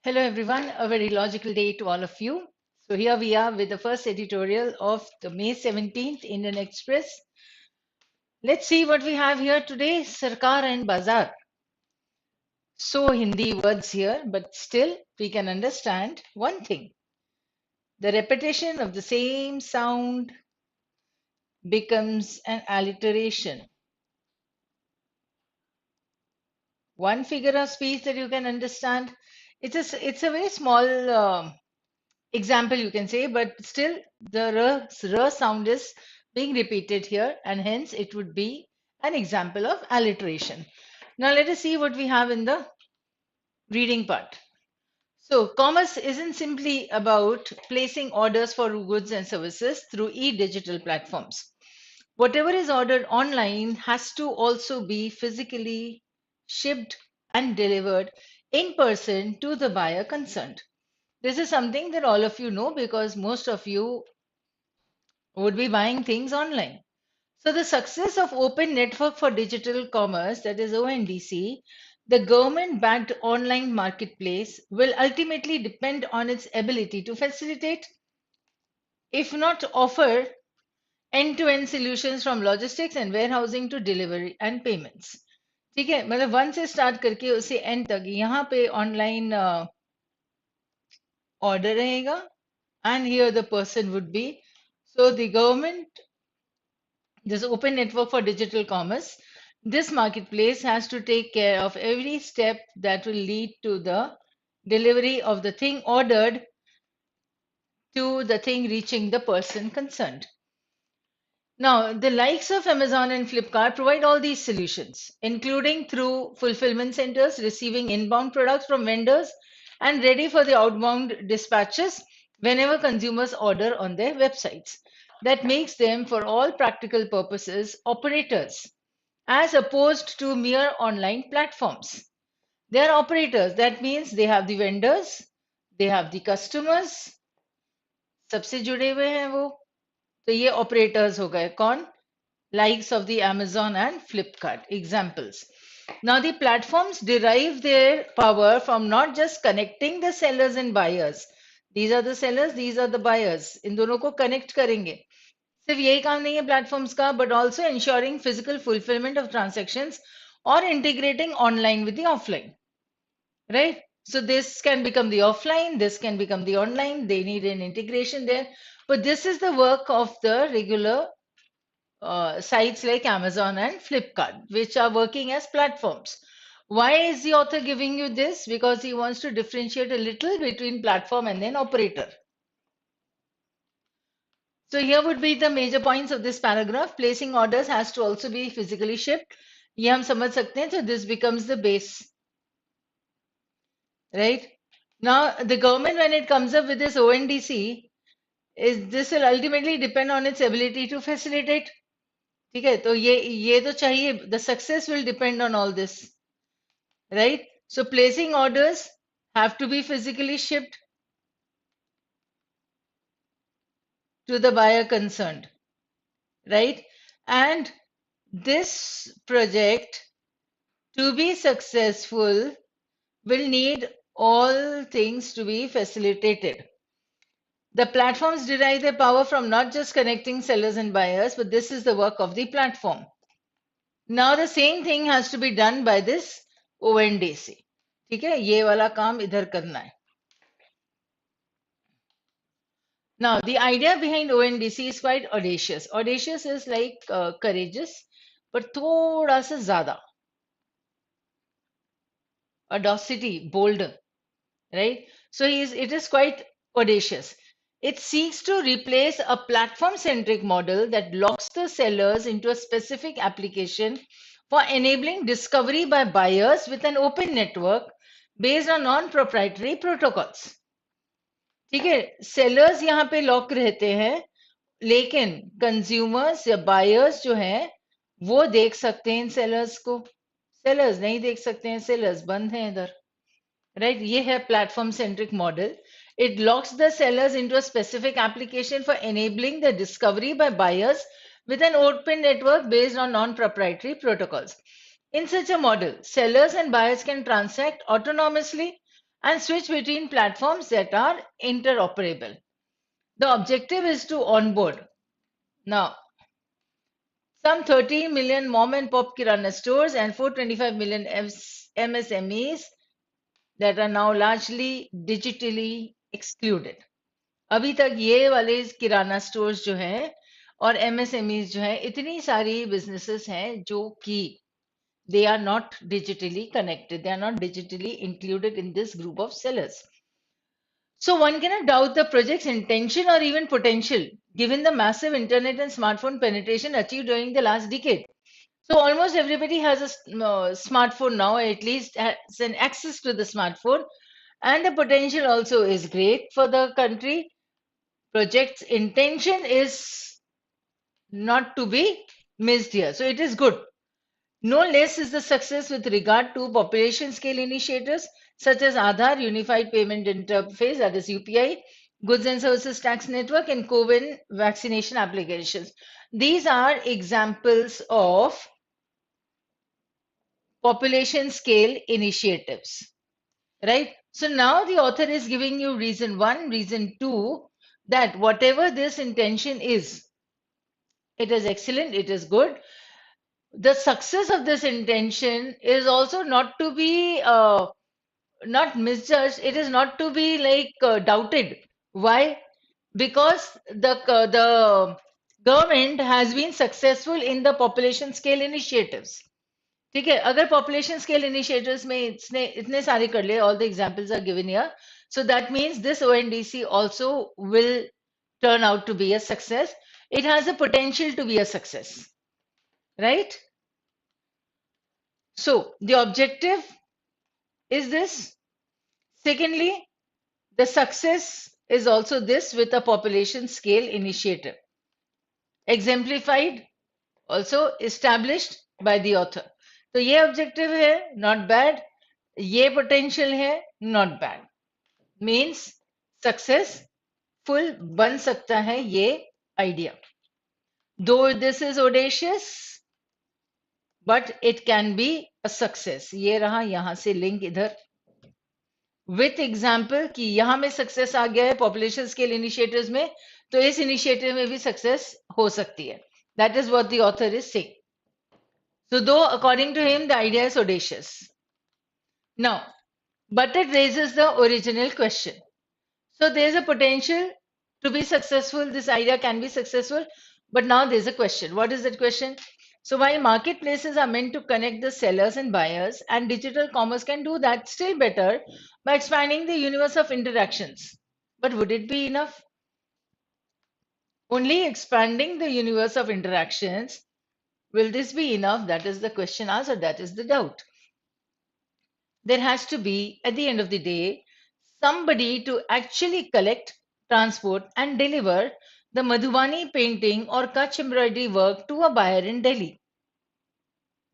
Hello, everyone. A very logical day to all of you. So, here we are with the first editorial of the May 17th Indian Express. Let's see what we have here today Sarkar and Bazaar. So, Hindi words here, but still we can understand one thing the repetition of the same sound becomes an alliteration. One figure of speech that you can understand. It's a very small example you can say, but still the r sound is being repeated here, and hence it would be an example of alliteration. Now let us see what we have in the reading part. So commerce isn't simply about placing orders for goods and services through e-digital platforms. Whatever is ordered online has to also be physically shipped and delivered in person to the buyer concerned. This is something that all of you know because most of you would be buying things online. So, the success of Open Network for Digital Commerce, that is ONDC, the government backed online marketplace, will ultimately depend on its ability to facilitate, if not offer, end to end solutions from logistics and warehousing to delivery and payments. ठीक है मतलब one से start करके उसे and तक यहाँ पे online order रहेगा and here the person would be. So the government, this open network for digital commerce, this marketplace has to take care of every step that will lead to the delivery of the thing ordered to the thing reaching the person concerned. Now, the likes of Amazon and Flipkart provide all these solutions, including through fulfillment centers receiving inbound products from vendors and ready for the outbound dispatches whenever consumers order on their websites. That makes them, for all practical purposes, operators, as opposed to mere online platforms. They are operators. That means they have the vendors, they have the customers, सबसे जुड़े हुए हैं वो. तो ये operators हो गए कौन? Likes of the Amazon and Flipkart. Examples. Now, the platforms derive their power from not just connecting the sellers and buyers. These are the sellers, these are the buyers. इन दोनों को connect करेंगे. सिर्फ यही काम नहीं है platforms का, but also ensuring physical fulfillment of transactions or integrating online with the offline. Right? So this can become the offline, this can become the online. They need an integration there. But this is the work of the regular sites like Amazon and Flipkart, which are working as platforms. Why is the author giving you this? Because he wants to differentiate a little between platform and then operator. So here would be the major points of this paragraph. Placing orders has to also be physically shipped. ये हम समझ सकते हैं. So this becomes the base. Right? Now, the government, when it comes up with this ONDC, is this will ultimately depend on its ability to facilitate. ठीक है तो ये तो चाहिए the success will depend on all this, right? So placing orders have to be physically shipped to the buyer concerned, right? And this project to be successful will need all things to be facilitated. The platforms derive their power from not just connecting sellers and buyers, but this is the work of the platform. Now the same thing has to be done by this ONDC. ठीक है ये वाला काम इधर करना है. Now the idea behind ONDC is quite audacious. Audacious is like courageous, but थोड़ा सा ज़्यादा. Audacity, bolder, right? So it is quite audacious. It seeks to replace a platform-centric model that locks the sellers into a specific application for enabling discovery by buyers with an open network based on non-proprietary protocols. ठीक है sellers यहाँ पे lock रहते हैं लेकिन consumers या buyers जो हैं वो देख सकते हैं इन सेलर्स को सेलर्स नहीं देख सकते हैं सेलर्स बंद हैं इधर राइट ये है platform centric model it locks the sellers into a specific application for enabling the discovery by buyers with an open network based on non-proprietary protocols. In such a model, sellers and buyers can transact autonomously and switch between platforms that are interoperable. The objective is to onboard. Now, some 13 million mom and pop kirana stores and 425 million MSMEs that are now largely digitally excluded. अभी तक ये वाले किराना stores जो हैं और MSMEs जो हैं इतनी सारी बिजनेसेस हैं जो कि they are not digitally connected, they are not digitally included in this group of sellers. So one cannot doubt the project's intention or even potential given the massive internet and smartphone penetration achieved during the last decade. So almost everybody has a smartphone now, at least has an access to the smartphone, and the potential also is great for the country. Project's intention is not to be missed here. So it is good. No less is the success with regard to population scale initiatives such as Aadhaar, Unified Payment Interface, that is UPI, Goods and Services Tax Network, and COVID vaccination applications. These are examples of population scale initiatives, right? So now the author is giving you reason one, reason two, that whatever this intention is, it is excellent, it is good. The success of this intention is also not to be not misjudged. It is not to be like doubted. Why? Because the government has been successful in the population scale initiatives. ठीक है अगर population scale initiatives में इतने सारे कर ले, all the examples are given here, so that means this ONDC also will turn out to be a success. It has a potential to be a success, right? So the objective is this. Secondly, the success is also this with a population scale initiative, exemplified, also established by the author. तो ये objective है, not bad. ये potential है, not bad. Means success full बन सकता है ये idea. Though this is audacious, but it can be a success. ये रहा यहाँ से link इधर. With example कि यहाँ में success आ गया है population scale initiatives में, तो इस initiative में भी success हो सकती है. That is what the author is saying. So though according to him the idea is audacious. Now, but it raises the original question. So there is a potential to be successful. This idea can be successful, but now there's a question. What is that question? So while marketplaces are meant to connect the sellers and buyers, and digital commerce can do that still better by expanding the universe of interactions. But would it be enough? Only expanding the universe of interactions, will this be enough? That is the question answered. That is the doubt. There has to be, at the end of the day, somebody to actually collect, transport, and deliver the Madhubani painting or Kutch embroidery work to a buyer in Delhi.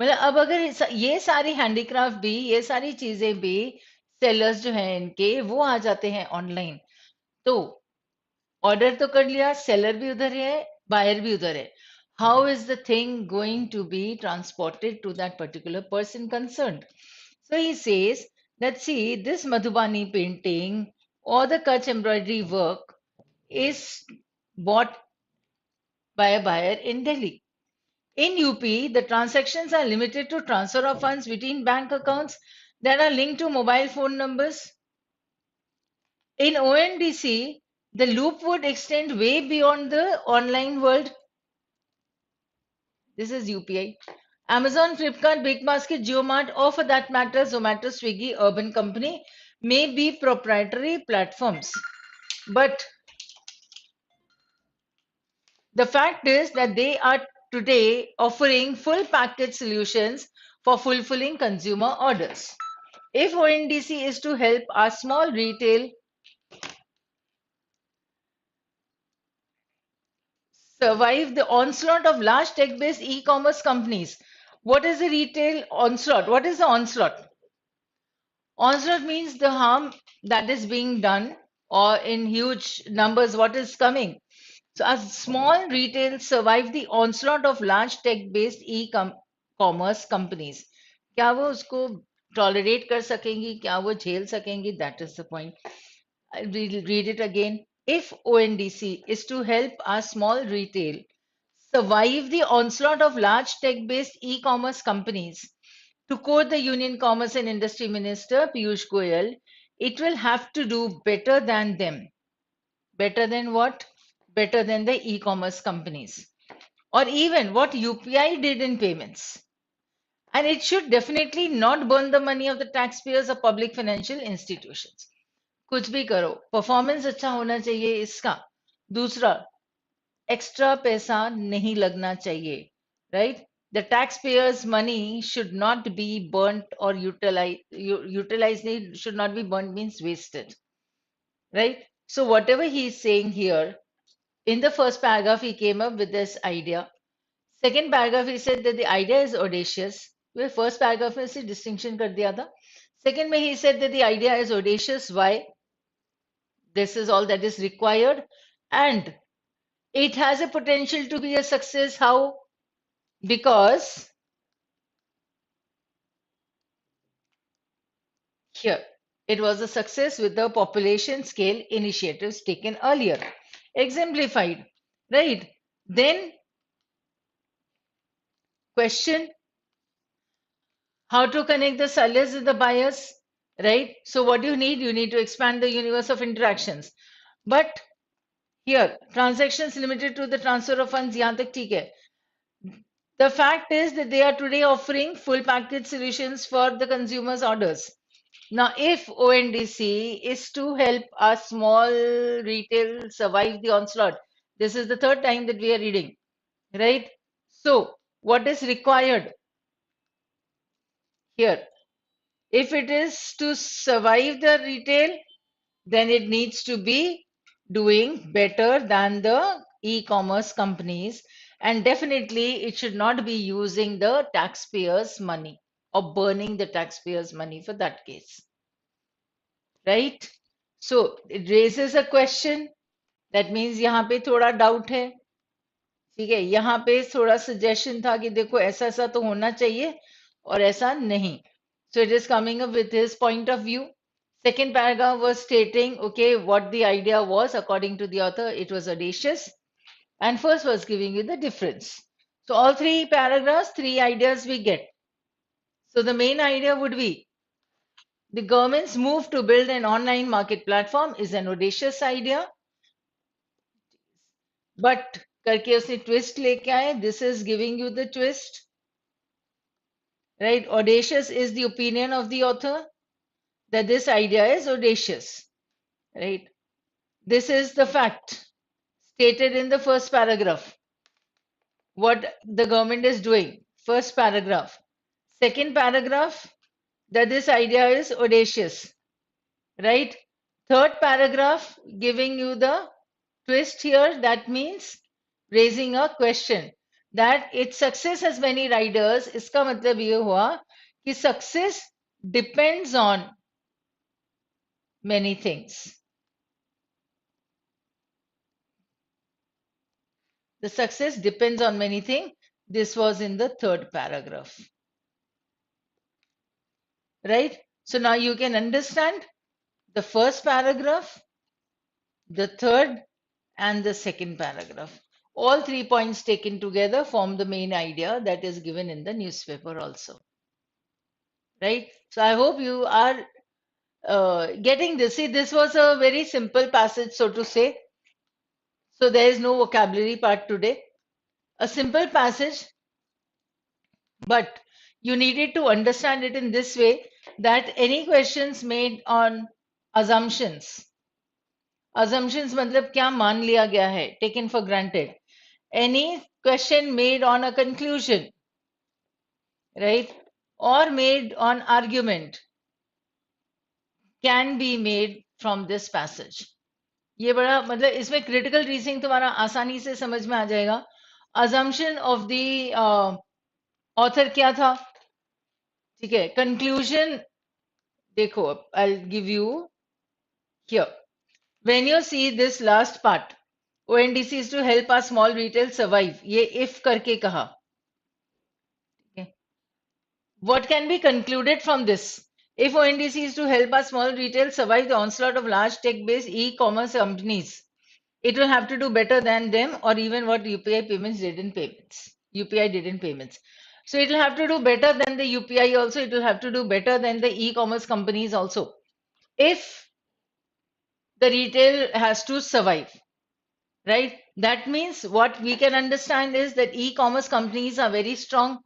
मतलब अब अगर ये सारी handicraft भी ये सारी चीजें भी सेलर्स जो हैं इनके वो आ जाते हैं ऑनलाइन तो ऑर्डर तो कर लिया सेलर भी उधर है बायर भी उधर है how is the thing going to be transported to that particular person concerned so he says that see this Madhubani painting or the Kutch embroidery work is bought by a buyer in Delhi. In UP, the transactions are limited to transfer of funds between bank accounts that are linked to mobile phone numbers. In ONDC, the loop would extend way beyond the online world. This is UPI. Amazon, Flipkart, Big Basket, JioMart, or for that matter, Zomato, Swiggy, Urban Company may be proprietary platforms. But the fact is that they are today offering full package solutions for fulfilling consumer orders. If ONDC is to help our small retail survive the onslaught of large tech-based e-commerce companies, what is the retail onslaught? What is the onslaught? Onslaught means the harm that is being done or in huge numbers what is coming. So as small retail survive the onslaught of large tech-based e-commerce companies, क्या वो उसको tolerate कर सकेंगी, क्या वो झेल सकेंगी, that is the point. I will read it again. If ONDC is to help our small retail survive the onslaught of large tech-based e-commerce companies, to quote the Union Commerce and Industry Minister Piyush Goyal, it will have to do better than them. Better than what? Better than the e-commerce companies. Or even what UPI did in payments. And it should definitely not burn the money of the taxpayers or public financial institutions. कुछ भी करो, performance अच्छा होना चाहिए इसका. दूसरा, extra पैसा नहीं लगना चाहिए, right? The taxpayers' money should not be burnt or utilized, should not be burnt means wasted, right? So whatever he is saying here, in the first paragraph, he came up with this idea. Second paragraph, he said that the idea is audacious. Well, first paragraph में से distinction कर दिया था. Second में he said that the idea is audacious. Why? This is all that is required. And it has a potential to be a success. How? Because here, it was a success with the population scale initiatives taken earlier, exemplified, right? Then question, how to connect the sellers with the buyers, right? So what do you need? You need to expand the universe of interactions. But here, transactions limited to the transfer of funds, yahan tak theek hai. The fact is that they are today offering full package solutions for the consumer's orders. Now, if ONDC is to help a small retail survive the onslaught, this is the third time that we are reading, right? So, what is required here? If it is to survive the retail, then it needs to be doing better than the e-commerce companies, and definitely it should not be using the taxpayers' money or burning the taxpayers' money for that case, right? So it raises a question. That means यहाँ पे थोड़ा doubt है, ठीक है? यहाँ पे थोड़ा suggestion था कि देखो ऐसा ऐसा तो होना चाहिए और ऐसा नहीं. So it is coming up with his point of view. Second paragraph was stating, okay, what the idea was according to the author. It was audacious. And first was giving you the difference. So all three paragraphs, three ideas we get. So the main idea would be the government's move to build an online market platform is an audacious idea. But करके उसने twist लेके आए. This is giving you the twist. Right? Audacious is the opinion of the author that this idea is audacious. Right? This is the fact stated in the first paragraph. What the government is doing. First paragraph. Second paragraph, that this idea is audacious. Right? Third paragraph, giving you the twist here. That means raising a question. That its success has many riders. इसका मतलब ये हुआ कि success depends on many things. The success depends on many things. This was in the third paragraph. Right? So now you can understand the first paragraph, the third, and the second paragraph. All 3 points taken together form the main idea that is given in the newspaper also. Right? So I hope you are getting this. See, this was a very simple passage, so to say. So there is no vocabulary part today. A simple passage, but you needed to understand it in this way that any questions made on assumptions, assumptions मतलब क्या मान लिया गया है, taken for granted. Any question made on a conclusion, right, or made on argument can be made from this passage. ये बड़ा मतलब इसमें critical reasoning तुम्हारा आसानी से समझ में आ जाएगा. Assumption of the author क्या था, ठीक है? Conclusion देखो, I'll give you here. When you see this last part, ONDC is to help our small retail survive. ये if करके कहा. Okay. What can be concluded from this? If ONDC is to help our small retail survive the onslaught of large tech-based e-commerce companies, it will have to do better than them or even what UPI payments did in payments. UPI did in payments. So it will have to do better than the UPI also. It will have to do better than the e-commerce companies also. If the retail has to survive, right? That means what we can understand is that e-commerce companies are very strong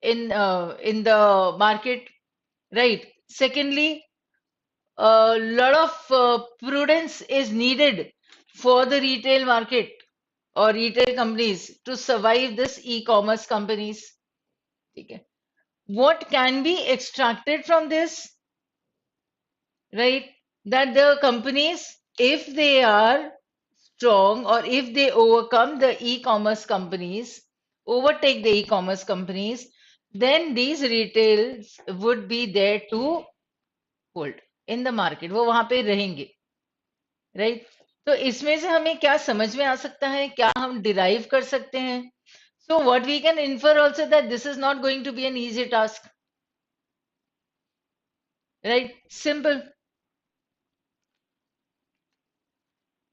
in the market, right? Secondly, a lot of prudence is needed for the retail market or retail companies to survive this e-commerce companies. Okay. What can be extracted from this, right? That the companies, if they are strong or if they overcome the e-commerce companies, overtake the e-commerce companies, then these retails would be there to hold in the market. वो वहां पे रहेंगे, right? तो इसमें से हमें क्या समझ में आ सकता है, क्या हम derive कर सकते हैं? So what we can infer also that this is not going to be an easy task, right? Simple.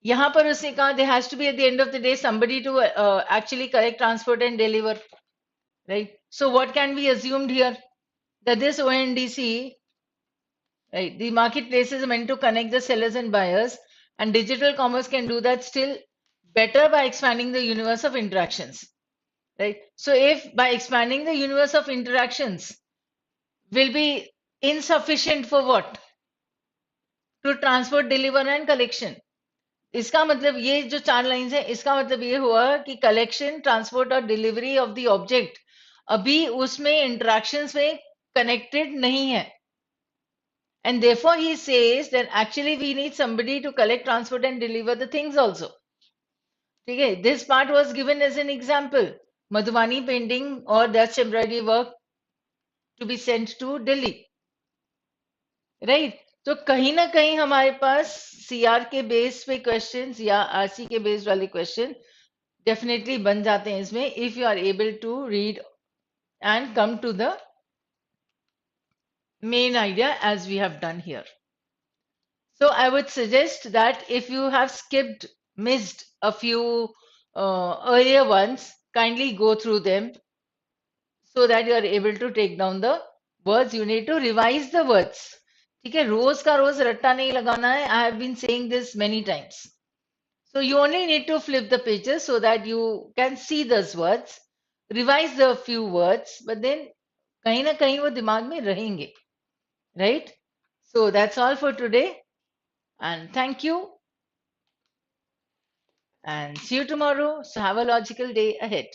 यहाँ पर उसने कहा there has to be at the end of the day somebody to actually collect, transport and deliver, right? So what can be assumed here? That this ONDC, right, the marketplace is meant to connect the sellers and buyers, and digital commerce can do that still better by expanding the universe of interactions, right? So if by expanding the universe of interactions will be insufficient for what? To transport, deliver and collection. इसका मतलब ये जो चार lines है इसका मतलब ये हुआ कि कलेक्शन, ट्रांसपोर्ट और डिलीवरी ऑफ द ऑब्जेक्ट अभी उसमें इंटरेक्शंस में कनेक्टेड नहीं है. And therefore he says that actually we need somebody to collect, transport and deliver the things also. Okay, this part was given as an example. Madhubani painting or Dutch embroidery work to be sent to Delhi. Right. तो कहीं ना कहीं हमारे पास CR के base पे questions या RC के बेस वाले क्वेश्चन डेफिनेटली बन जाते हैं इसमें if you are able to read and come to the main idea as we have done here. So I would suggest that if you have missed a few earlier ones, kindly go through them so that you are able to take down the words. You need to revise the words. ठीक है, रोज का रोज रट्टा नहीं लगाना है. I have been saying this many times. So you only need to flip the pages so that you can see those words, revise the few words, but then कहीं ना कहीं वो दिमाग में रहेंगे, right? So that's all for today, and thank you, and see you tomorrow. So have a logical day ahead.